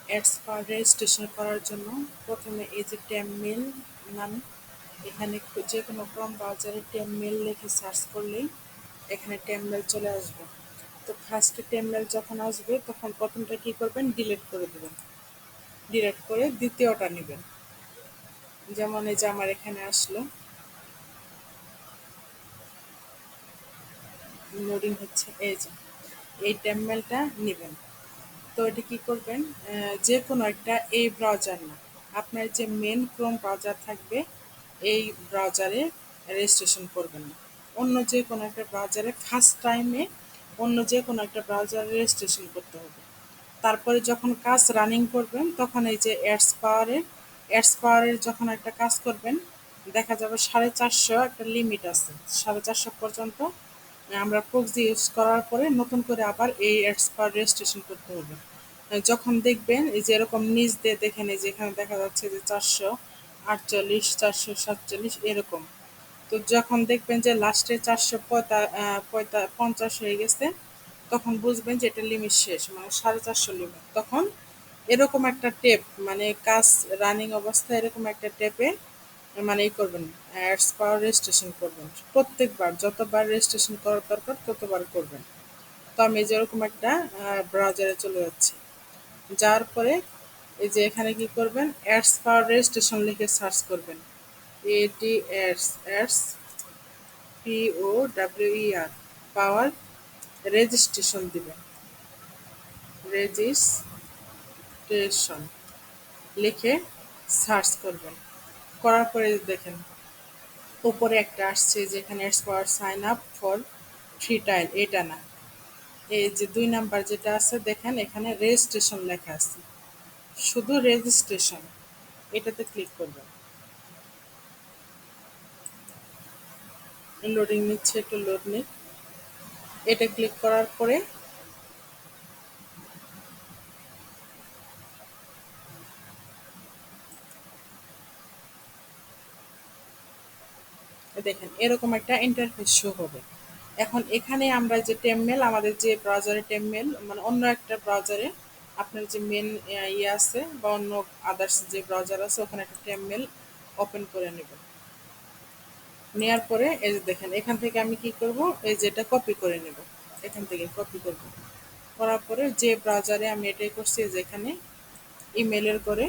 Ads বার registration করার জন্য প্রথমে এই যে ট্যাব মেল নাম, এখানে যে কোনো ক্রোম ব্রাউজারে ট্যাব মেল লিখে সার্চ করলেই এখানে ট্যাব মেল চলে আসবে। তো ফার্স্টে ট্যাব মেল যখন আসবে তখন প্রথমটা কী করবেন, ডিলিট করে দেবেন। ডিলিট করে দ্বিতীয়টা নেবেন। যেমন এই যে আমার এখানে আসলো, লোডিং হচ্ছে, এই যে এই ট্যাব মেলটা নেবেন। তো এটা কী করবেন, যে কোনো একটা, এই ব্রাউজার না, আপনার যে মেন ক্রোম ব্রাউজার থাকবে এই ব্রাউজারে রেজিস্ট্রেশন করবেন না, অন্য যে কোনো একটা ব্রাউজারে ফার্স্ট টাইমে অন্য যে কোনো একটা ব্রাউজারে রেজিস্ট্রেশন করতে হবে। তারপরে যখন কাজ রানিং করবেন তখন এই যে অ্যাডস পাওয়ারের যখন একটা কাজ করবেন, দেখা যাবে 450 একটা লিমিট আছে, 450 পর্যন্ত আমরা প্রক্সি ইউজ করার পরে নতুন করে আবার এই অ্যাডস পাওয়ার রেজিস্ট্রেশন করতে হবে। যখন দেখবেন এই যে এরকম নিচ দিয়ে দেখেন, এই যে এখানে দেখা যাচ্ছে যে 448, 447 এরকম। তো যখন দেখবেন যে লাস্টে 450 হয়ে গেছে, তখন বুঝবেন যে এটা লিমিট শেষ, মানে 450 লিমিট। তখন এরকম একটা টেপ, মানে কাজ রানিং অবস্থায় এরকম একটা টেপে মানে ই করবেন, অ্যাডস পাওয়ার রেজিস্ট্রেশন করবেন। প্রত্যেকবার যতবার রেজিস্ট্রেশন করার দরকার ততবার করবেন। তো আমি যেরকম একটা ব্রাউজারে চলে যাচ্ছি, যাওয়ার পরে এই যে এখানে কি করবেন, অ্যাডস পাওয়ার রেজিস্ট্রেশন লিখে সার্চ করবেন। এডস POWER পাওয়ার রেজিস্ট্রেশন দিবেন। রেজিস্ট্রেশন লিখে সার্চ করবেন। করার পরে দেখেন উপরে একটা আসছে যেখানে ads power sine up for free trial, এটা না, এই যে 2 নাম্বার যেটা আছে দেখেন এখানে রেজিস্ট্রেশন লেখা আছে, শুধু রেজিস্ট্রেশন, এটাতে ক্লিক করবেন। লোডিং নিচ্ছে, একটু লোড নিক। এটা ক্লিক করার পরে দেখেন এরকম একটা ইন্টারফেস শো হবে। এখন এখানে আমরা যে টেমমেল, আমাদের যে ব্রাউজারে টেমমেল, মানে অন্য একটা ব্রাউজারে আপনার যে মেন ইয়ে আছে বা অন্য আদার্স যে ব্রাউজার আছে ওখানে একটা টেমমেল ওপেন করে নেবেন। নেওয়ার পরে এই যে দেখেন এখান থেকে আমি কি করব, এই যে এটা কপি করে নেব, এখান থেকে কপি করব। করার পরে যে ব্রাউজারে আমি এটাই করছি, যেখানে ইমেলের করে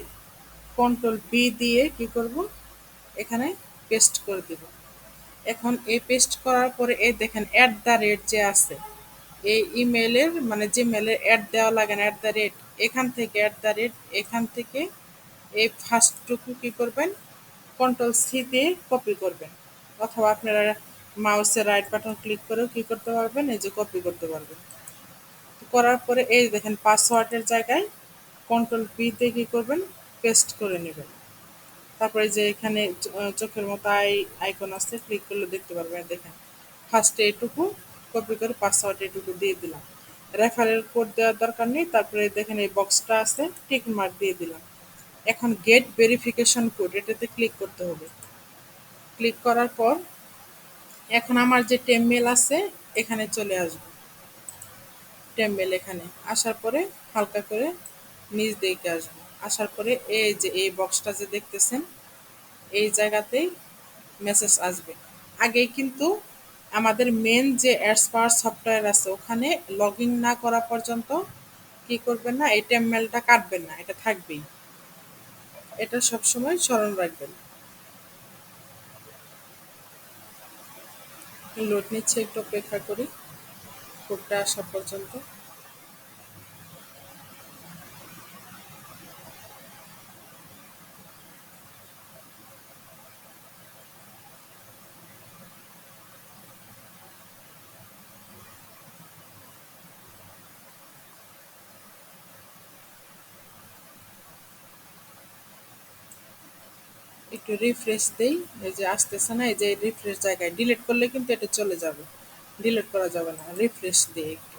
কন্ট্রোল B দিয়ে কি করব, এখানে পেস্ট করে দেব। এখন এই পেস্ট করার পরে এই দেখেন @ যে আছে, এই ইমেলের মানে যে মেলের দেওয়া লাগে না, এখান থেকে এই ফার্স্টটুকু কি করবেন, কন্ট্রোল C দিয়ে কপি করবেন, অথবা আপনারা মাউসের রাইট বাটন ক্লিক করেও কি করতে পারবেন, এই যে কপি করতে পারবেন। করার পরে এই দেখেন পাসওয়ার্ডের জায়গায় কন্ট্রোল B দিয়ে কি করবেন, পেস্ট করে নেবেন। তারপরে যে এখানে চোখের মতো আইকন আছে, ক্লিক করলে দেখতে পারবেন। দেখেন ফার্স্টে এটুকু কপি করে পাসওয়ার্ড এটুকু দিয়ে দিলাম। রেফারেল কোড দেওয়ার দরকার নেই। তারপরে দেখেন এই বক্সটা আছে, টিক মার্ক দিয়ে দিলাম। এখন গেট ভেরিফিকেশন কোড, এটাতে ক্লিক করতে হবে। ক্লিক করার পর এখন আমার যে টেমমেল আছে এখানে চলে আসবে। টেমমেল এখানে আসার পরে হালকা করে নিচ দিকে আসবো। আসার পরে এই যে এই বক্সটা যে দেখতেছেন, এই জায়গাতেই মেসেজ আসবে। আগে কিন্তু আমাদের মেন যে অ্যাডস পাওয়ার সফটওয়্যার আছে ওখানে লগ ইন না করা পর্যন্ত কি করবেন না, এই টেমমেলটা কাটবেন না, এটা থাকবেই। এটা সবসময় স্মরণ রাখবেন। লোড নিচ্ছে, একটু অপেক্ষা করি কোডটা আসা পর্যন্ত। একটু রিফ্রেশ দেই, এই যে আসতেছে না, এই যে রিফ্রেশ জায়গায় ডিলিট করলে কিন্তু এটা চলে যাবে, ডিলিট করা যাবে না। রিফ্রেশ দিই একটু।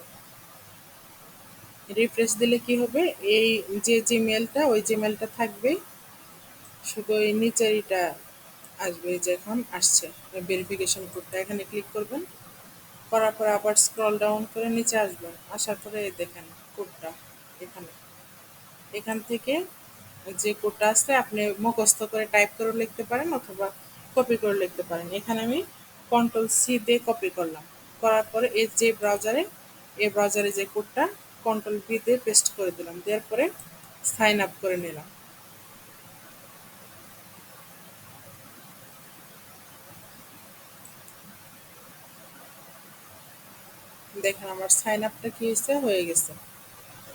রিফ্রেশ দিলে কি হবে, এই যে জিমেলটা ওই জিমেলটা থাকবে, শুধু এই নিচের এটা আসবে, এই যে এখন আসছে ভেরিফিকেশন কোডটা, এখানে ক্লিক করবেন। করার পরে আবার স্ক্রল ডাউন করে নিচে আসবেন, আসার পরে এই দেখেন কোডটা এখানে। এখান থেকে যে কোডটা আছে আপনি মুখস্থ করে টাইপ করে লিখতে পারেন অথবা কপি করে লিখতে পারেন। এখানে আমি কন্ট্রোল-সি দিয়ে কপি করলাম। করার পরে এই ব্রাউজারে যে কোডটা কন্ট্রোল-ভি দিয়ে পেস্ট করে দিলাম। দেওয়ার পরে সাইন আপ করে নিলাম। দেখেন আমার সাইন আপটা কি হয়েছে, হয়ে গেছে।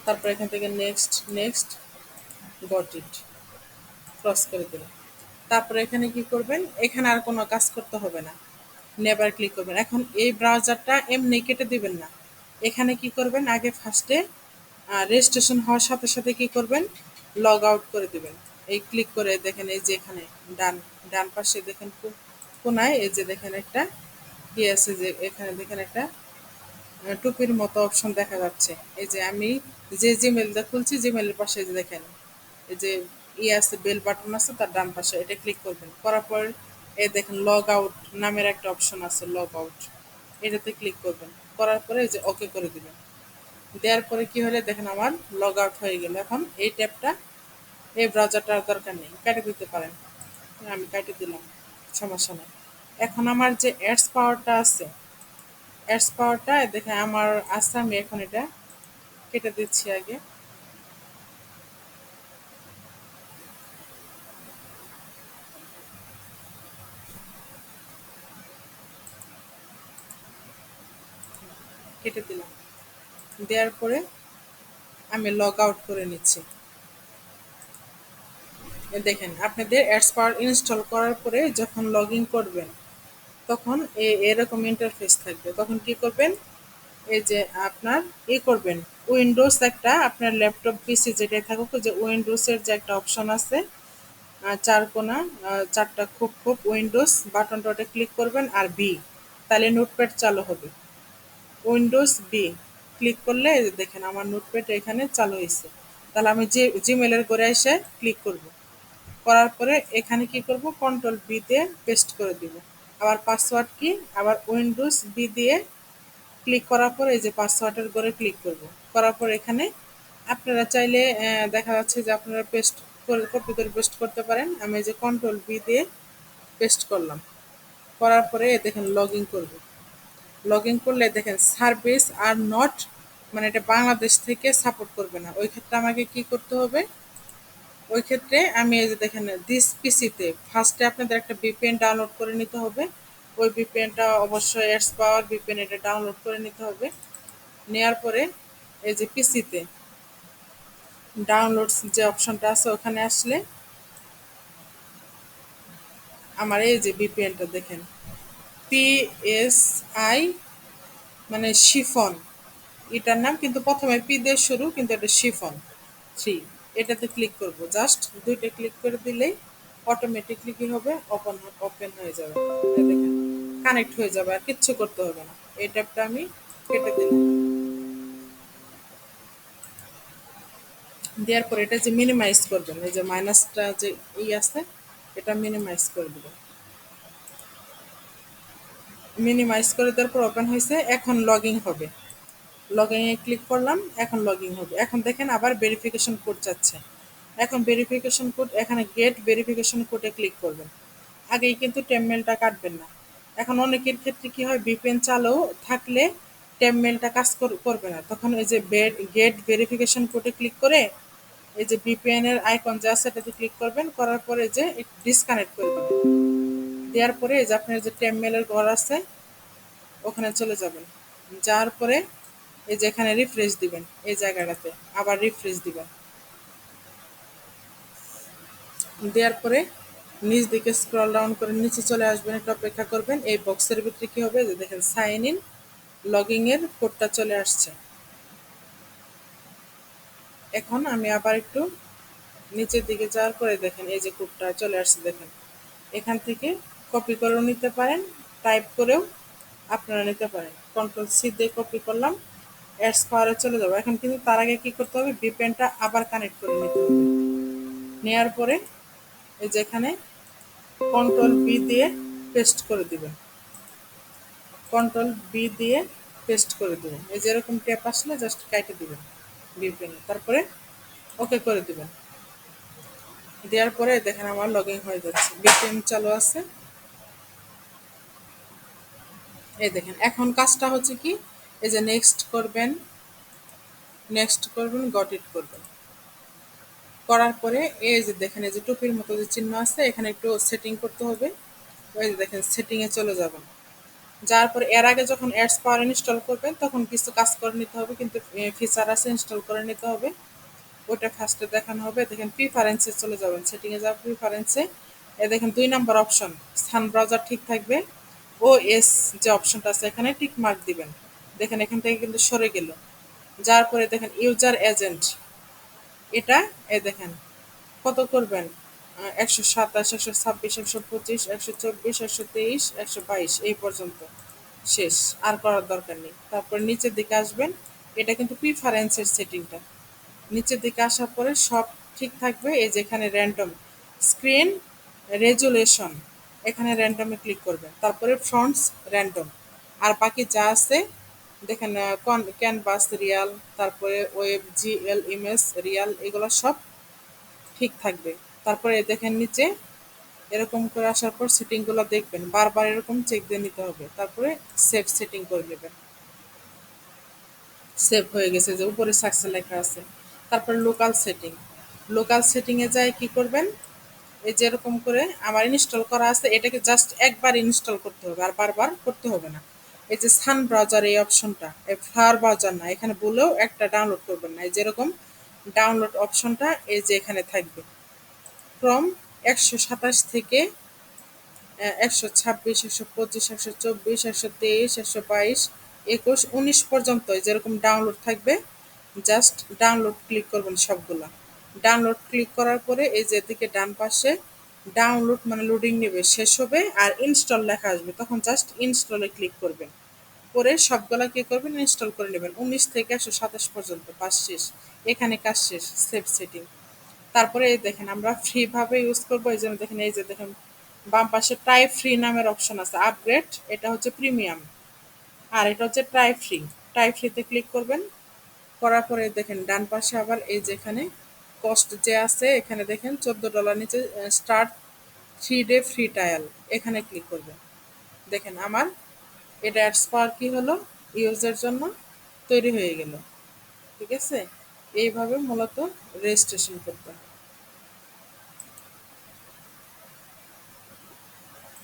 তারপর এখান থেকে next next got it cross করে দিলাম। তারপরে এখানে কি করবেন, এখানে আর কোনো কাজ করতে হবে না, নেভার ক্লিক করবেন। এখন এই ব্রাউজারটা এমনি কেটে দিবেন না, এখানে কি করবেন, আগে ফার্স্টে রেজিস্ট্রেশন হওয়ার সাথে সাথে কি করবেন, লগ আউট করে দিবেন। এই ক্লিক করে দেখেন এই যে এখানে ডান ডান পাশে দেখেন কোনায় এই যে দেখেন একটা কি আছে, যে এখানে দেখেন একটা টুপির মতো অপশন দেখা যাচ্ছে। এই যে আমি যে জিমেলটা খুলছি, জিমেলের পাশে যে দেখেন এই যে আছে বেল বাটন আছে, তার ডান পাশে এটা ক্লিক করবেন। করার পর এই দেখেন লগ আউট নামের একটা অপশন আছে, লগ আউট, এটাতে ক্লিক করবেন। করার পরে এই যে ওকে করে দিবেন। দেওয়ার পরে কি হলে দেখেন আমার লগ আউট হয়ে গেল। এখন এই ট্যাবটা এই ব্রাউজারটার দরকার নেই, কেটে দিতে পারেন। আমি কেটে দিলাম, সমস্যা নেই। এখন আমার যে অ্যাডস পাওয়ারটা আছে, অ্যাডস পাওয়ারটা দেখেন আমার আছে, আমি এখন এটা কেটে দিচ্ছি আগে। কেটে দিলাম। দেওয়ার পরে আমি লগ আউট করে নিচ্ছি। দেখেন আপনাদের অ্যাডস পাওয়ার ইনস্টল করার পরে যখন লগ ইন করবেন তখন এরকম ইন্টারফেস থাকবে। তখন কি করবেন, এই যে আপনার করবেন উইন্ডোজ একটা আপনার ল্যাপটপ পিসি যেটাই থাকুক, যে উইন্ডোজের যে একটা অপশন আছে চার কোনা, চারটা খুব খুব উইন্ডোজ বাটনটা ওটা ক্লিক করবেন আর তাহলে নোটপ্যাড চালু হবে। উইন্ডোজ-বি ক্লিক করলে এই যে দেখেন আমার নোটপ্যাড এখানে চালু হয়েছে। তাহলে আমি যে জিমেলের করে এসে ক্লিক করব। করার পরে এখানে কি করব, কন্ট্রোল-বি দিয়ে পেস্ট করে দিব। আবার পাসওয়ার্ড কি, আবার উইন্ডোজ-বি দিয়ে ক্লিক করার পর এই যে পাসওয়ার্ডের করে ক্লিক করব। করার পর এখানে আপনারা চাইলে দেখা যাচ্ছে যে আপনারা পেস্ট করে কপি করে পেস্ট করতে পারেন। আমি এই যে কন্ট্রোল-বি দিয়ে পেস্ট করলাম। করার পরে দেখেন লগ ইন করব। লগ ইন করলে দেখেন সার্ভিস আর নট, মানে এটা বাংলাদেশ থেকে সাপোর্ট করবে না। ওই ক্ষেত্রে আমাকে কি করতে হবে, ওই ক্ষেত্রে আমি এই যে দেখেন দিস পিসিতে ফার্স্টে আপনাদের একটা ভিপিএন ডাউনলোড করে নিতে হবে। ওই ভিপিএনটা অবশ্যই এডস পাওয়ার ভিপিএন, এটা ডাউনলোড করে নিতে হবে। নেওয়ার পরে এই যে পিসিতে ডাউনলোডস যে অপশনটা আছে ওখানে আসলে আমার এই যে ভিপিএনটা দেখেন পিএসআই, মানে শিফন এটার নাম, কিন্তু প্রথমে পি দিয়ে শুরু, কিন্তু এটা শিফন 3। এটাতে ক্লিক করব, জাস্ট দুইটা ক্লিক করে দিলেই অটোমেটিকলি কি হবে, ওপেন হয়ে যাবে। এই দেখেন কানেক্ট হয়ে যাবে, আর কিচ্ছু করতে হবে না। এই ট্যাবটা আমি কেটে দিলাম। দেওয়ার পর এটা যে মিনিমাইজ করবেন, এই যে মাইনাসটা যে আছে এটা মিনিমাইজ করে দেবেন। মিনিমাইজ করে দেওয়ার পর ওপেন হয়েছে। এখন লগইন হবে, লগইনে ক্লিক করলাম, এখন লগইন হবে। এখন দেখেন আবার ভেরিফিকেশন কোড চাচ্ছে। এখন ভেরিফিকেশন কোড, এখানে গেট ভেরিফিকেশন কোডে ক্লিক করবেন। আগেই কিন্তু টেমমেলটা কাটবেন না। এখন অনেকের ক্ষেত্রে কি হয়, ভিপিএন চালু থাকলে টেমমেলটা কাজ করবে না, তখন এই যে গেট ভেরিফিকেশন কোডে ক্লিক করে এই যে ভিপিএন এর আইকন যা আছে এটাতে ক্লিক করবেন। করার পরে যে ডিসকানেক্ট করে দেবেন। দেওয়ার পরে এই যে আপনার যে টেমমেলের ঘর আছে ওখানে চলে যাবেন। যাওয়ার পরে এই যে এখানে রিফ্রেশ দিবেন, এই জায়গাটাতে আবার রিফ্রেশ দিবেন। দেওয়ার পরে নিচ দিকে স্ক্রল ডাউন করে নিচে চলে আসবেন, একটু অপেক্ষা করবেন। এই বক্সের ভিতরে কি হবে, যে দেখেন সাইন ইন লগইন এর কোডটা চলে আসছে। এখন আমি আবার একটু নিচের দিকে যাওয়ার পরে দেখেন এই যে কোডটা চলে আসছে। দেখেন এখান থেকে কপি করেও নিতে পারেন, টাইপ করেও আপনারা নিতে পারেন। কন্ট্রোল-সি দিয়ে কপি করলাম, অ্যাডস পাওয়ারে চলে যাবো। এখন কিন্তু তার আগে কি করতে হবে, ভিপিএনটা আবার কানেক্ট করে নিতে হবে। নেওয়ার পরে এই যে এখানে কন্ট্রোল-বি দিয়ে পেস্ট করে দিবেন। কন্ট্রোল-বি দিয়ে পেস্ট করে দেবেন। এই যে এরকম ট্যাপ আসলে জাস্ট কেটে দিবেন ভিপিএন। তারপরে ওকে করে দিবেন। দেওয়ার পরে দেখেন আমার লগ ইন হয়ে যাচ্ছে, বিপিএন চালু আছে। এই দেখেন এখন কাজটা হচ্ছে কি, এই যে নেক্সট করবেন, নেক্সট করবেন, গট ইট করবেন। করার পরে এই যে দেখেন এই যে টুপির মতো যে চিহ্ন আছে এখানে একটু সেটিং করতে হবে। ওই যে দেখেন সেটিংয়ে চলে যাবেন। যাওয়ার পরে এর আগে যখন অ্যাডস পাওয়ার ইনস্টল করবেন তখন কিছু কাজ করে নিতে হবে, কিন্তু ফিচার আছে ইনস্টল করে নিতে হবে। ওটা ফার্স্টে দেখানো হবে। দেখেন প্রিফারেন্সে চলে যাবেন, সেটিংয়ে যাওয়ার প্রিফারেন্সে এ দেখেন 2 নম্বর অপশন সান ব্রাউজার ঠিক থাকবে। ও এস যে অপশনটা আছে এখানে টিক মার্ক দিবেন। দেখেন এখান থেকে কিন্তু সরে গেল। যার পরে দেখেন ইউজার এজেন্ট, এটা এ দেখেন কত করবেন, 127, 126, 125, 124, 123, 122 এই পর্যন্ত শেষ। আর করার দরকার নেই। তারপর নিচের দিকে আসবেন, এটা কিন্তু প্রিফারেন্সের সেটিংটা। নিচের দিকে আসার পরে সব ঠিক থাকবে। এই যে এখানে র্যান্ডম স্ক্রিন রেজুলেশন, এখানে র্যান্ডমে ক্লিক করবেন। তারপরে ফ্রন্টস র্যান্ডম, আর বাকি যা আছে দেখেন ক্যানভাস রিয়াল, তারপরে ওয়েব জিএল ইমেজ রিয়াল, এগুলো সব ঠিক থাকবে। তারপরে দেখেন নিচে এরকম করে আসার পর সেটিংগুলো দেখবেন, বারবার এরকম চেক দিয়ে নিতে হবে। তারপরে সেভ সেটিং করে নেবেন। সেভ হয়ে গেছে, যে উপরে সাকসেস লেখা আছে। তারপর লোকাল সেটিং, লোকাল সেটিংয়ে যায় কি করবেন, এই যে এরকম করে আমার ইনস্টল করা আছে এটাকে জাস্ট একবার ইনস্টল করতে হবে, আর বারবার করতে হবে না। এই যে সান ব্রাউজার এই অপশনটা, এই ফ্লাওয়ার ব্রাউজার না, এখানে বলেও একটা ডাউনলোড করবেন না। এই যেরকম ডাউনলোড অপশনটা এই যে এখানে থাকবে, ক্রম 127 থেকে 126, 125, 124, 123, 122, 21, 19 পর্যন্ত যেরকম ডাউনলোড থাকবে, জাস্ট ডাউনলোড ক্লিক করবেন সবগুলা। ডাউনলোড ক্লিক করার পরে এই যে এদিকে ডান পাশে ডাউনলোড মানে লোডিং নেবে, শেষ হবে আর ইনস্টল লেখা আসবে, তখন জাস্ট ইনস্টলে ক্লিক করবেন। করে সবগুলা কি করবেন, ইনস্টল করে নেবেন। 19 থেকে 127 পর্যন্ত কাজ শেষ। এখানে কাজ শেষ, সেভ সেটিং। তারপরে এই দেখেন আমরা ফ্রি ভাবে ইউজ করবো, এই জন্য দেখেন এই যে দেখেন বাম পাশে ট্রাই ফ্রি নামের অপশন আছে, আপগ্রেড এটা হচ্ছে প্রিমিয়াম, আর এটা হচ্ছে ট্রাই ফ্রি। ট্রাই ফ্রিতে ক্লিক করবেন। করার পরে দেখেন ডান পাশে আবার এই যেখানে কস্ট যে আছে এখানে দেখেন $14 নিচে স্টার্ট 3 ডে ফ্রি ট্রায়াল, এখানে ক্লিক করবেন। দেখেন আমার এটা অ্যাডস পাওয়ার কি হলো, ইউজের জন্য তৈরি হয়ে গেল। ঠিক আছে, এইভাবে মূলত রেজিস্ট্রেশন করতে হয়।